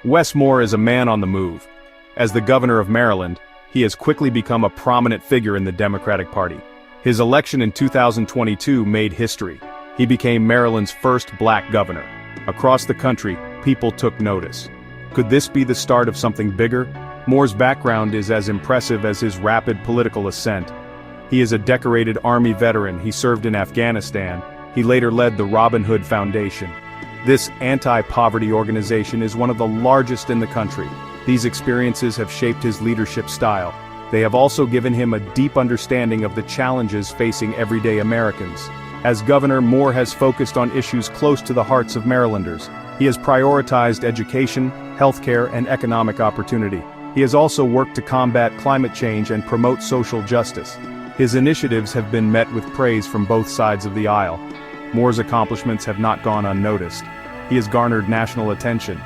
Wes Moore is a man on the move. As the governor of Maryland, he has quickly become a prominent figure in the Democratic Party. His election in 2022 made history. He became Maryland's first black governor. Across the country, people took notice. Could this be the start of something bigger? Moore's background is as impressive as his rapid political ascent. He is a decorated Army veteran. He served in Afghanistan. He later led the Robin Hood Foundation. This anti-poverty organization is one of the largest in the country. These experiences have shaped his leadership style. They have also given him a deep understanding of the challenges facing everyday Americans. As governor, Moore has focused on issues close to the hearts of Marylanders. He has prioritized education, healthcare, and economic opportunity. He has also worked to combat climate change and promote social justice. His initiatives have been met with praise from both sides of the aisle. Moore's accomplishments have not gone unnoticed. He has garnered national attention.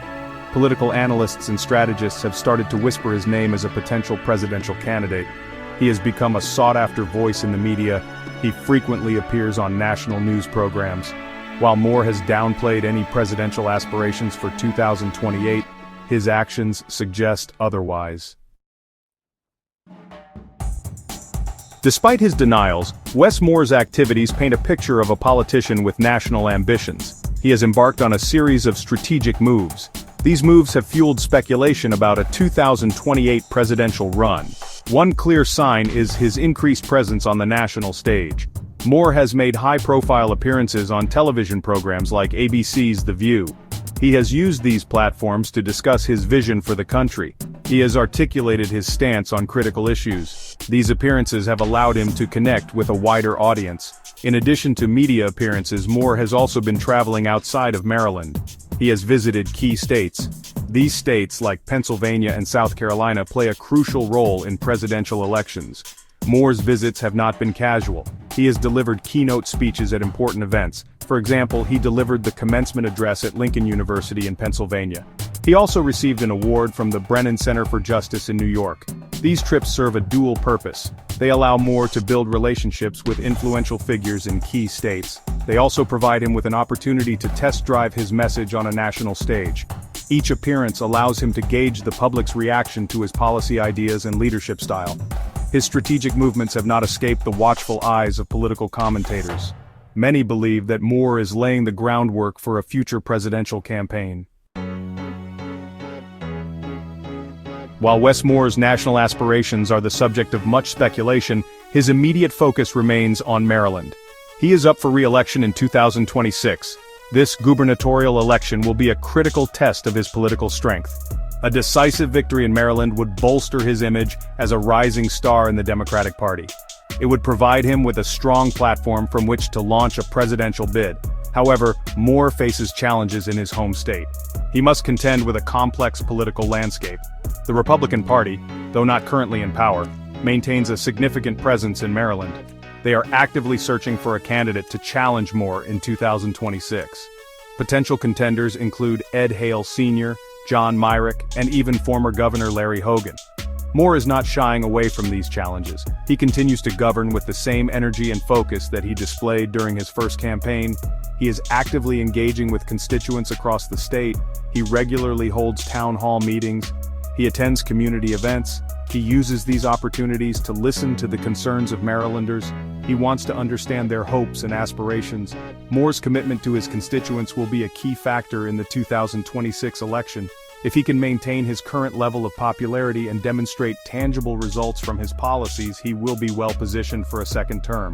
Political analysts and strategists have started to whisper his name as a potential presidential candidate. He has become a sought-after voice in the media. He frequently appears on national news programs. While Moore has downplayed any presidential aspirations for 2028, his actions suggest otherwise. Despite his denials, Wes Moore's activities paint a picture of a politician with national ambitions. He has embarked on a series of strategic moves. These moves have fueled speculation about a 2028 presidential run. One clear sign is his increased presence on the national stage. Moore has made high-profile appearances on television programs like ABC's The View. He has used these platforms to discuss his vision for the country. He has articulated his stance on critical issues. These appearances have allowed him to connect with a wider audience. In addition to media appearances, Moore has also been traveling outside of Maryland. He has visited key states. These states, like Pennsylvania and South Carolina, play a crucial role in presidential elections. Moore's visits have not been casual. He has delivered keynote speeches at important events. For example, he delivered the commencement address at Lincoln University in Pennsylvania. He also received an award from the Brennan Center for Justice in New York. These trips serve a dual purpose. They allow Moore to build relationships with influential figures in key states. They also provide him with an opportunity to test drive his message on a national stage. Each appearance allows him to gauge the public's reaction to his policy ideas and leadership style. His strategic movements have not escaped the watchful eyes of political commentators. Many believe that Moore is laying the groundwork for a future presidential campaign. While Wes Moore's national aspirations are the subject of much speculation, his immediate focus remains on Maryland. He is up for re-election in 2026. This gubernatorial election will be a critical test of his political strength. A decisive victory in Maryland would bolster his image as a rising star in the Democratic Party. It would provide him with a strong platform from which to launch a presidential bid. However, Moore faces challenges in his home state. He must contend with a complex political landscape. The Republican Party, though not currently in power, maintains a significant presence in Maryland. They are actively searching for a candidate to challenge Moore in 2026. Potential contenders include Ed Hale Sr., John Myrick, and even former Governor Larry Hogan. Moore is not shying away from these challenges. He continues to govern with the same energy and focus that he displayed during his first campaign. He is actively engaging with constituents across the state. He regularly holds town hall meetings. He attends community events. He uses these opportunities to listen to the concerns of Marylanders. He wants to understand their hopes and aspirations. Moore's commitment to his constituents will be a key factor in the 2026 election. If he can maintain his current level of popularity and demonstrate tangible results from his policies, he will be well positioned for a second term.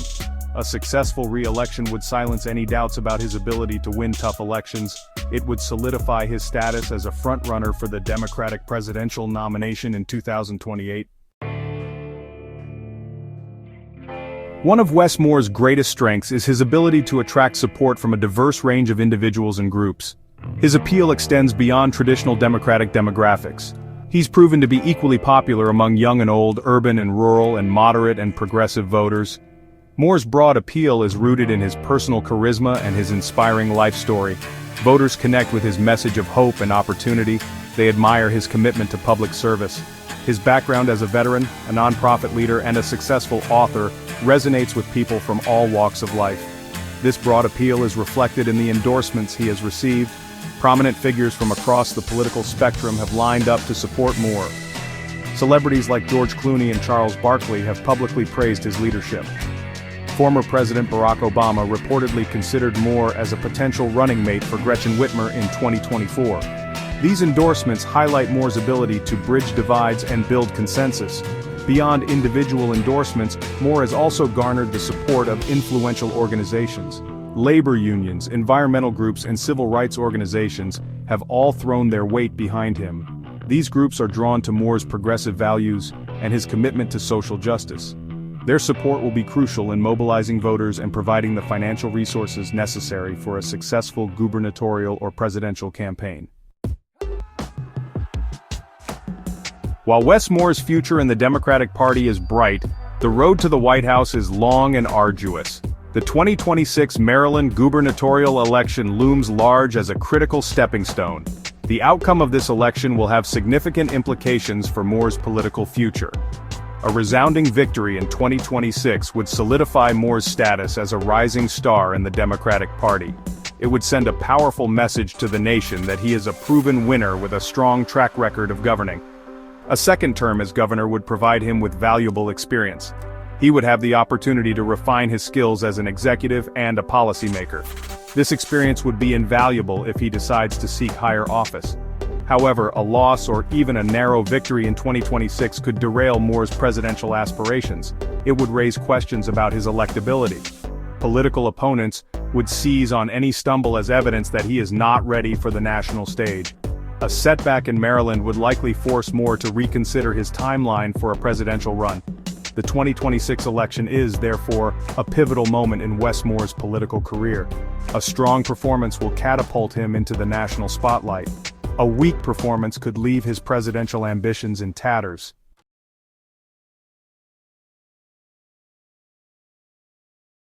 A successful re-election would silence any doubts about his ability to win tough elections. It would solidify his status as a front-runner for the Democratic presidential nomination in 2028. One of Wes Moore's greatest strengths is his ability to attract support from a diverse range of individuals and groups. His appeal extends beyond traditional Democratic demographics. He's proven to be equally popular among young and old, urban and rural, and moderate and progressive voters. Moore's broad appeal is rooted in his personal charisma and his inspiring life story. Voters connect with his message of hope and opportunity. They admire his commitment to public service. His background as a veteran, a nonprofit leader, and a successful author resonates with people from all walks of life. This broad appeal is reflected in the endorsements he has received. Prominent figures from across the political spectrum have lined up to support Moore. Celebrities like George Clooney and Charles Barkley have publicly praised his leadership. Former President Barack Obama reportedly considered Moore as a potential running mate for Gretchen Whitmer in 2024. These endorsements highlight Moore's ability to bridge divides and build consensus. Beyond individual endorsements, Moore has also garnered the support of influential organizations. Labor unions, environmental groups, and civil rights organizations have all thrown their weight behind him. These groups are drawn to Moore's progressive values and his commitment to social justice. Their support will be crucial in mobilizing voters and providing the financial resources necessary for a successful gubernatorial or presidential campaign. While Wes Moore's future in the Democratic Party is bright, the road to the White House is long and arduous. The 2026 Maryland gubernatorial election looms large as a critical stepping stone. The outcome of this election will have significant implications for Moore's political future. A resounding victory in 2026 would solidify Moore's status as a rising star in the Democratic Party. It would send a powerful message to the nation that he is a proven winner with a strong track record of governing. A second term as governor would provide him with valuable experience. He would have the opportunity to refine his skills as an executive and a policymaker. This experience would be invaluable if he decides to seek higher office. However, a loss or even a narrow victory in 2026 could derail Moore's presidential aspirations. It would raise questions about his electability. Political opponents would seize on any stumble as evidence that he is not ready for the national stage. A setback in Maryland would likely force Moore to reconsider his timeline for a presidential run. The 2026 election is, therefore, a pivotal moment in Wes Moore's political career. A strong performance will catapult him into the national spotlight. A weak performance could leave his presidential ambitions in tatters.